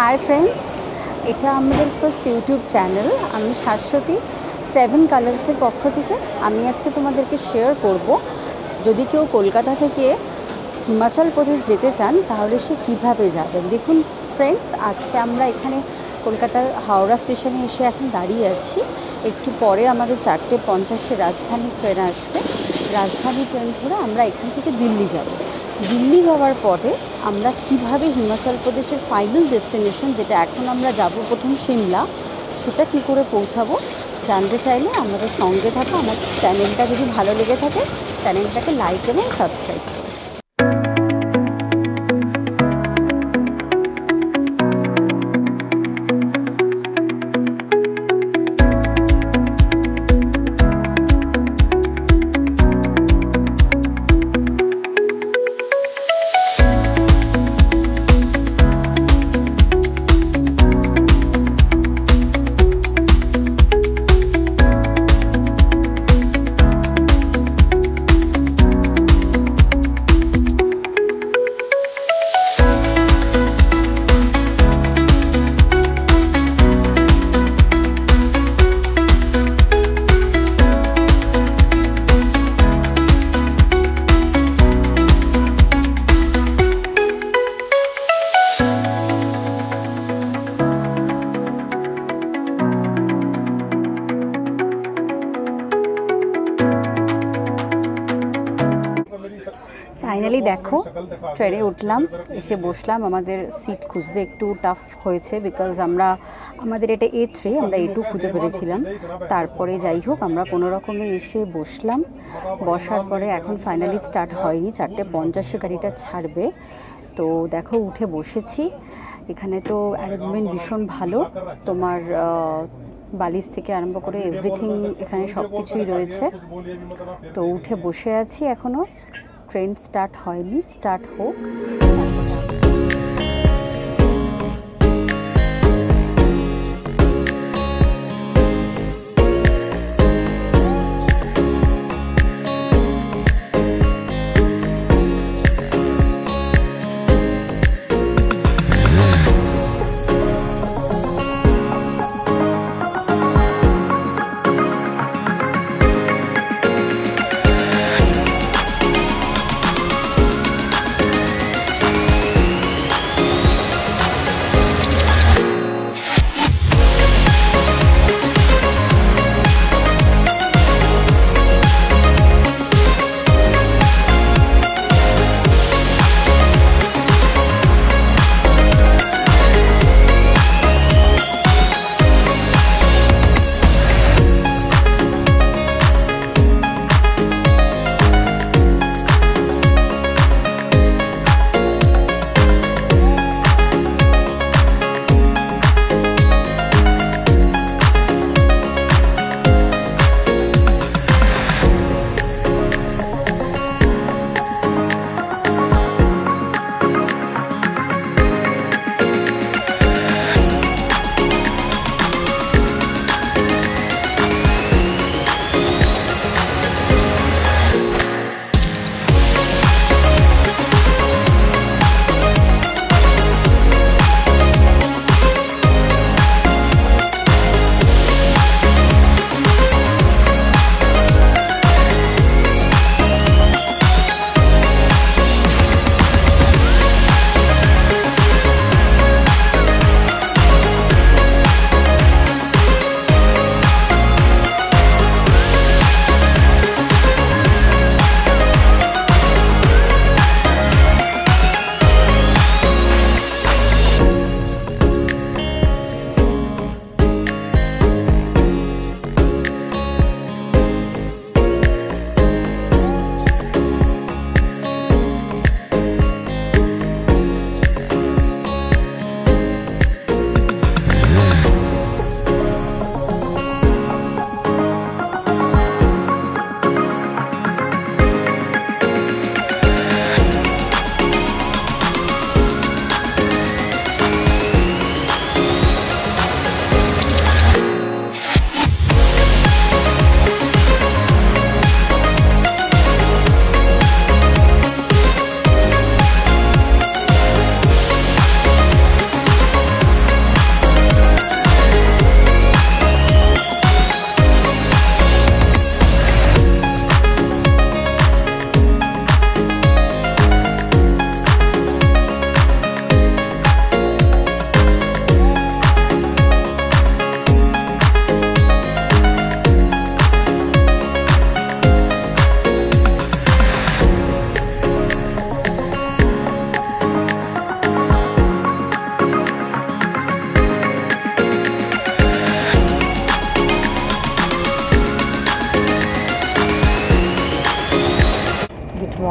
Hi friends, এটা আমাদের first YouTube channel. আমি শাশ্বতী 7 কালার্সের পক্ষ থেকে আমি আজকে তোমাদেরকে শেয়ার করব, যদি কেউ কলকাতা থেকে হিমাচল প্রদেশ যেতে চান তাহলে সে কীভাবে যাবেন। দেখুন ফ্রেন্ডস, আজকে আমরা এখানে কলকাতার হাওড়া স্টেশনে এসে এখন দাঁড়িয়ে আছি। একটু পরে আমাদের 4:50 রাজধানী ট্রেন আসবে। রাজধানী ট্রেন ধরে আমরা এখান থেকে দিল্লি যাব। দিল্লি যাওয়ার পরে আমরা কিভাবে হিমাচল প্রদেশের ফাইনাল ডেস্টিনেশন, যেটা এখন আমরা যাব প্রথম সিমলা, সেটা কি করে পৌঁছাবো জানতে চাইলে আমাদের সঙ্গে থাকো। আমার চ্যানেলটা যদি ভালো লেগে থাকে চ্যানেলটাকে লাইক এবং সাবস্ক্রাইব করো। ফাইনালি দেখো, ট্রেনে উঠলাম, এসে বসলাম। আমাদের সিট খুঁজতে একটু টাফ হয়েছে, বিকজ আমাদের এটা A3, আমরা A2 খুঁজে পেরেছিলাম। তারপরে যাই হোক, আমরা কোনো রকমে এসে বসলাম। বসার পরে এখন ফাইনালি স্টার্ট হয়নি, 4:50 গাড়িটা ছাড়বে। তো দেখো উঠে বসেছি। এখানে তো অ্যারেঞ্জমেন্ট ভীষণ ভালো, তোমার বালিশ থেকে আরম্ভ করে এভরিথিং এখানে সব কিছুই রয়েছে। তো উঠে বসে আছি, এখনও ট্রেন স্টার্ট হয়নি, স্টার্ট হোক।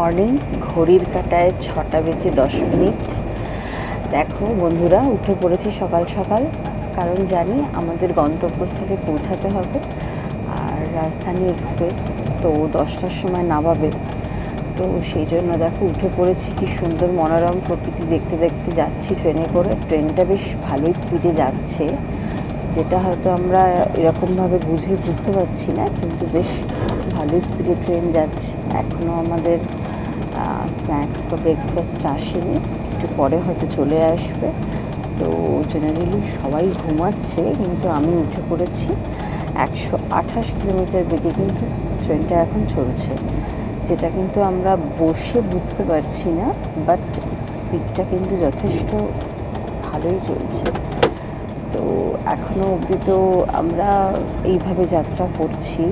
মর্নিং, ঘড়ির কাঁটায় 6:10। দেখো বন্ধুরা, উঠে পড়েছি সকাল সকাল, কারণ জানি আমাদের গন্তব্যস্থলে পৌঁছাতে হবে। আর রাজধানী এক্সপ্রেস তো 10টার সময় নামাবে, তো সেই জন্য দেখো উঠে পড়েছি। কি সুন্দর মনোরম প্রকৃতি দেখতে দেখতে যাচ্ছি ট্রেনে করে। ট্রেনটা বেশ ভালোই স্পিডে যাচ্ছে, যেটা হয়তো আমরা এরকমভাবে বুঝতে পারছি না, কিন্তু বেশ ভালো স্পিডে ট্রেন যাচ্ছে। এখনও আমাদের স্ন্যাক্স বা ব্রেকফাস্ট আসেনি, একটু পরে হয়তো চলে আসবে। তো জেনারেলি সবাই ঘুমাচ্ছে, কিন্তু আমি উঠে পড়েছি। 128 কিলোমিটার বেগে কিন্তু ট্রেনটা এখন চলছে, যেটা কিন্তু আমরা বসে বুঝতে পারছি না, বাট স্পিডটা কিন্তু যথেষ্ট ভালোই চলছে। তো এখনও অবধি তো আমরা এইভাবে যাত্রা করছি,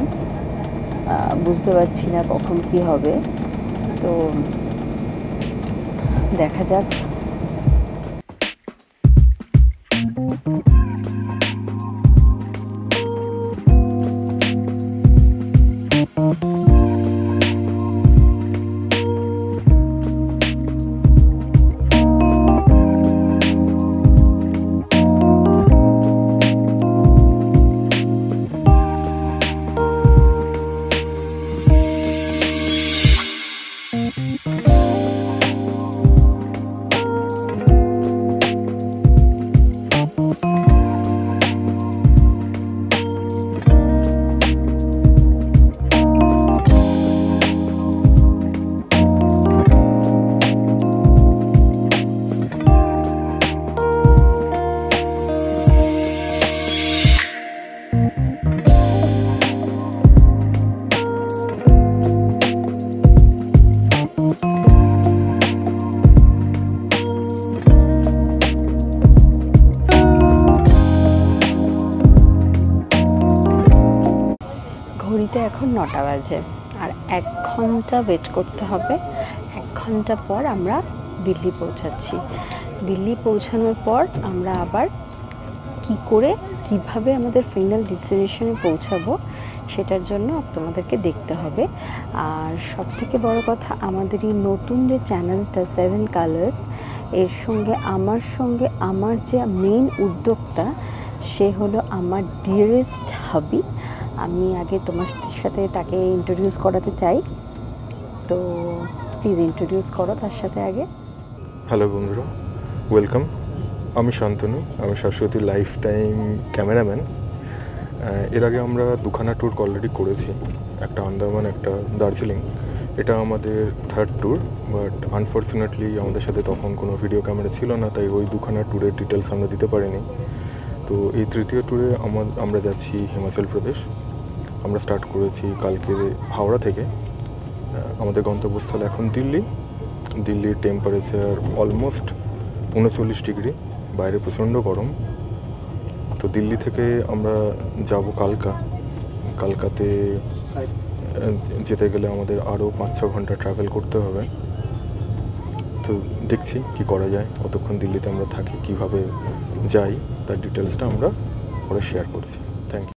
বুঝতে পারছি না কখন কি হবে। তো দেখা যাক। ঘড়িতে এখন 9টা বাজে, আর 1 ঘন্টা ওয়েট করতে হবে। 1 ঘন্টা পর আমরা দিল্লি পৌঁছাচ্ছি। দিল্লি পৌঁছানোর পর আমরা আবার কিভাবে আমাদের ফাইনাল ডেস্টিনেশনে পৌঁছাবো, সেটার জন্য তোমাদেরকে দেখতে হবে। আর সবথেকে বড় কথা, আমাদের এই নতুন যে চ্যানেলটা 7 কালার্স, এর সঙ্গে আমার যে মেইন উদ্যোক্তা, সে হলো আমার ডিয়ারেস্ট হাবি। আমি আগে তোমার সাথে তাকে ইন্ট্রোডিউস করাতে চাই, তো প্লিজ ইন্ট্রোডিউস করো তার সাথে আগে। হ্যালো বন্ধুরা, ওয়েলকাম। আমি শান্তনু, আমি শাশ্বতী লাইফ টাইম ক্যামেরাম্যান। এর আগে আমরা 2খানা ট্যুর অলরেডি করেছি, একটা আন্দামান, একটা দার্জিলিং। এটা আমাদের 3rd ট্যুর, বাট আনফর্চুনেটলি আমাদের সাথে তখন কোনো ভিডিও ক্যামেরা ছিল না, তাই ওই 2খানা ট্যুরের ডিটেলস আমরা দিতে পারিনি। তো এই 3য় ট্যুরে আমরা যাচ্ছি হিমাচল প্রদেশ। আমরা স্টার্ট করেছি কালকে হাওড়া থেকে। আমাদের গন্তব্যস্থল এখন দিল্লির টেম্পারেচার অলমোস্ট 39 ডিগ্রি, বাইরে প্রচণ্ড গরম। তো দিল্লি থেকে আমরা যাব কালকাতে যেতে গেলে আমাদের আরও 5-6 ঘন্টা ট্রাভেল করতে হবে। তো দেখছি কি করা যায়, কতক্ষণ দিল্লিতে আমরা থাকি, কিভাবে যাই, তার ডিটেলসটা আমরা পরে শেয়ার করছি। Thank you.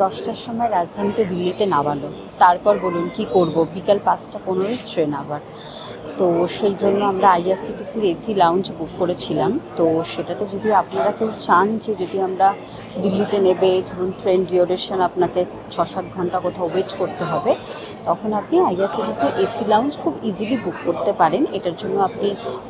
10টার সময় রাজধানীতে দিল্লিতে নামালো, তারপর বলুন কি করব, বিকাল 5:15 ট্রেন আবার। তো সেই জন্য আমরা আইআরসিটিসির এসি লাউঞ্জ বুক করেছিলাম। তো সেটাতে যদি আপনারা কেউ চান যে যদি আমরা দিল্লিতে নেবে, ধরুন ট্রেন ডিউরেশন আপনাকে 6-7 ঘন্টা কোথাও ওয়েট করতে হবে, তখন আপনি আইআরসিটিসির এসি লাউঞ্জ খুব ইজিলি বুক করতে পারেন। এটার জন্য আপনি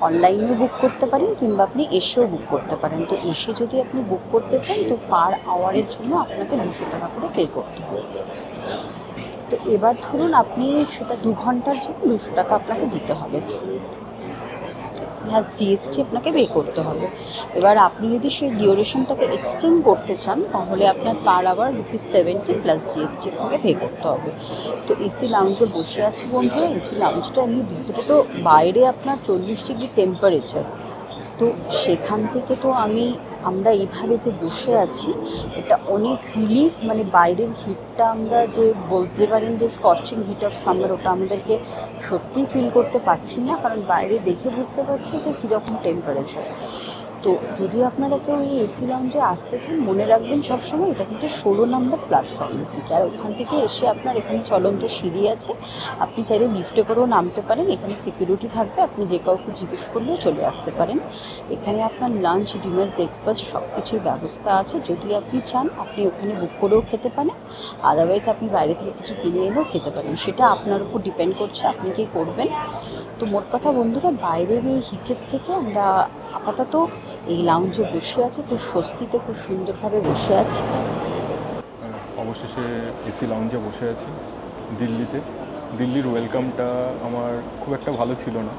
অনলাইনেও বুক করতে পারেন কিংবা আপনি এসেও বুক করতে পারেন। তো এসে যদি আপনি বুক করতে চান তো পার আওয়ারের জন্য আপনাকে 200 টাকা করে পে করতে হবে। তো এবার ধরুন আপনি সেটা 2 ঘন্টার জন্য 200 টাকা আপনাকে দিতে হবে, প্লাস জিএসটি আপনাকে পে করতে হবে। এবার আপনি যদি সেই ডিউরেশনটাকে এক্সটেন্ড করতে চান তাহলে আপনার পার আওয়ার ₹70 প্লাস জিএসটি আপনাকে পে করতে হবে। তো এসি লাউঞ্জে বসে আছি বন্ধুরা। এসি লাউঞ্জটা এমনি ভিতরে, তো বাইরে আপনার 40 ডিগ্রি টেম্পারেচার, তো সেখান থেকে তো আমরা এইভাবে যে বসে আছি এটা অনেক রিলিফ। মানে বাইরের হিটটা আমরা যে বলতে পারেন যে স্কর্চিং হিট অফ সামার, ওটা আমাদেরকে সত্যিই ফিল করতে পারছি না, কারণ বাইরে দেখে বুঝতে পারছি যে কীরকম টেম্পারেচার। তো যদি আপনারা কেউ এই এসি লাউঞ্জে আসতে চান, মনে রাখবেন সবসময় এটা কিন্তু 16 নম্বর প্ল্যাটফর্মের দিকে। আর ওখান থেকে এসে আপনার এখানে চলন্ত সিঁড়ি আছে, আপনি চাইলে লিফটে করেও নামতে পারেন। এখানে সিকিউরিটি থাকবে, আপনি যে কাউকে জিজ্ঞেস করলেও চলে আসতে পারেন। এখানে আপনার লাঞ্চ, ডিনার, ব্রেকফাস্ট সব কিছুর ব্যবস্থা আছে। যদি আপনি চান আপনি ওখানে বুক করেও খেতে পারেন, আদারওয়াইজ আপনি বাইরে থেকে কিছু কিনে এনেও খেতে পারেন। সেটা আপনার উপর ডিপেন্ড করছে আপনি কী করবেন। তো মোট কথা বন্ধুরা, বাইরের এই হিটের থেকে আমরা আপাতত এই লাউঞ্জে বসে আছি, তো স্বস্তিতে খুব সুন্দরভাবে বসে আছি। অবশেষে এসি লাউঞ্জে বসে আছি দিল্লিতে। দিল্লির ওয়েলকামটা আমার খুব একটা ভালো ছিল না।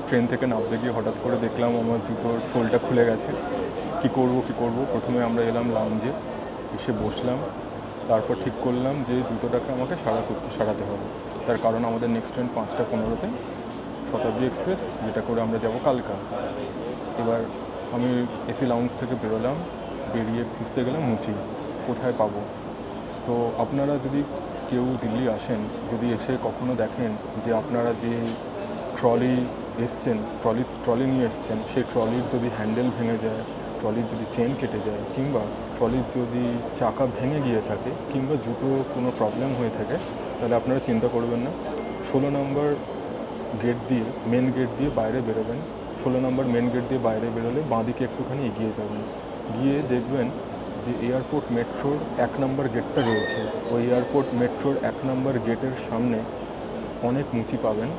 ট্রেন থেকে নামতে গিয়ে হঠাৎ করে দেখলাম আমার জুতোর সোলটা খুলে গেছে। কি করব প্রথমে আমরা এলাম লাউঞ্জে, এসে বসলাম। তারপর ঠিক করলাম যে জুতোটাকে আমাকে সারাতে হবে। তার কারণ আমাদের নেক্সট ট্রেন 5:15-তে শতাব্দী এক্সপ্রেস, যেটা করে আমরা যাব কালকা। এবার আমি এসি লাউঞ্জ থেকে বেরোলাম, বেরিয়ে খুঁজতে গেলাম মুচি, কোথায় পাবো। তো আপনারা যদি কেউ দিল্লি আসেন, যদি এসে কখনো দেখেন যে আপনারা যে ট্রলি এসছেন, ট্রলি নিয়ে এসছেন, সেই ট্রলির যদি হ্যান্ডেল ভেঙে যায়, ট্রলির যদি চেন কেটে যায়, কিংবা ট্রলির যদি চাকা ভেঙে গিয়ে থাকে, কিংবা জুতো কোনো প্রবলেম হয়ে থাকে, তাহলে আপনারা চিন্তা করবেন না। 16 নম্বর গেট দিয়ে, মেন গেট দিয়ে বাইরে বেরোবেন। 16 নম্বর মেন গেট দিয়ে বাইরে বেরোলে বাঁদিকে একটুখানি এগিয়ে যাবেন, গিয়ে দেখবেন যে এয়ারপোর্ট মেট্রোর 1 নম্বর গেটটা রয়েছে। ওই এয়ারপোর্ট মেট্রোর 1 নম্বর গেটের সামনে অনেক মুচি পাবেন।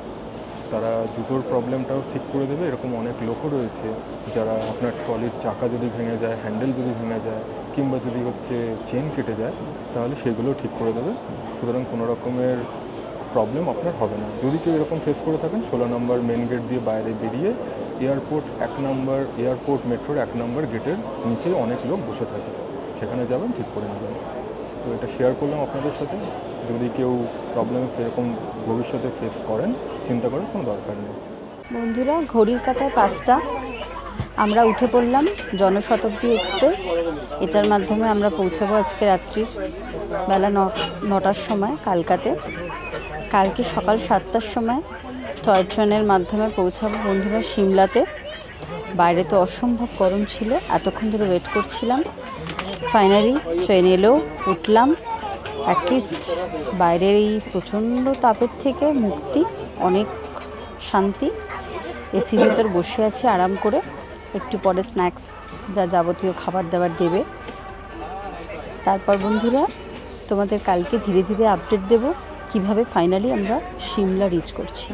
তারা জুতোর প্রবলেমটাও ঠিক করে দেবে। এরকম অনেক লোকও রয়েছে যারা আপনার ট্রলির চাকা যদি ভেঙে যায়, হ্যান্ডেল যদি ভেঙে যায়, কিংবা যদি চেন কেটে যায়, তাহলে সেগুলো ঠিক করে দেবে। সুতরাং কোনো রকমের প্রবলেম আপনার হবে না। যদি কেউ এরকম ফেস করে থাকেন, 16 নম্বর মেন গেট দিয়ে বাইরে বেরিয়ে এয়ারপোর্ট মেট্রোর 1 নম্বর গেটের নিচে অনেক লোক বসে থাকে, সেখানে যাবেন, ঠিক করে নেবেন। তো এটা শেয়ার করলাম আপনাদের সাথে। যদি কেউ প্রবলেম সেরকম ভবিষ্যতে ফেস করেন, চিন্তা করার কোনো দরকার নেই। বন্ধুরা, ঘড়ির কাঁটায় 5টা, আমরা উঠে পড়লাম জনশতাব্দী এক্সপ্রেস। এটার মাধ্যমে আমরা পৌঁছাবো আজকে রাত্রির বেলা 9টার সময় কালকাতে। কালকে সকাল 7টার সময় টয় ট্রেনের মাধ্যমে পৌঁছাবো বন্ধুরা সিমলাতে। বাইরে তো অসম্ভব গরম ছিল, এতক্ষণ ধরে ওয়েট করছিলাম। ফাইনালি ট্রেন এলো, উঠলাম। অ্যাটলিস্ট বাইরের এই প্রচণ্ড তাপের থেকে মুক্তি, অনেক শান্তি। এসির ভিতর বসে আছি আরাম করে। একটু পরে স্ন্যাক্স, যা যাবতীয় খাবার দাবার দেবে। তারপর বন্ধুরা তোমাদের কালকে ধীরে ধীরে আপডেট দেব কিভাবে ফাইনালি আমরা সিমলা রিচ করছি।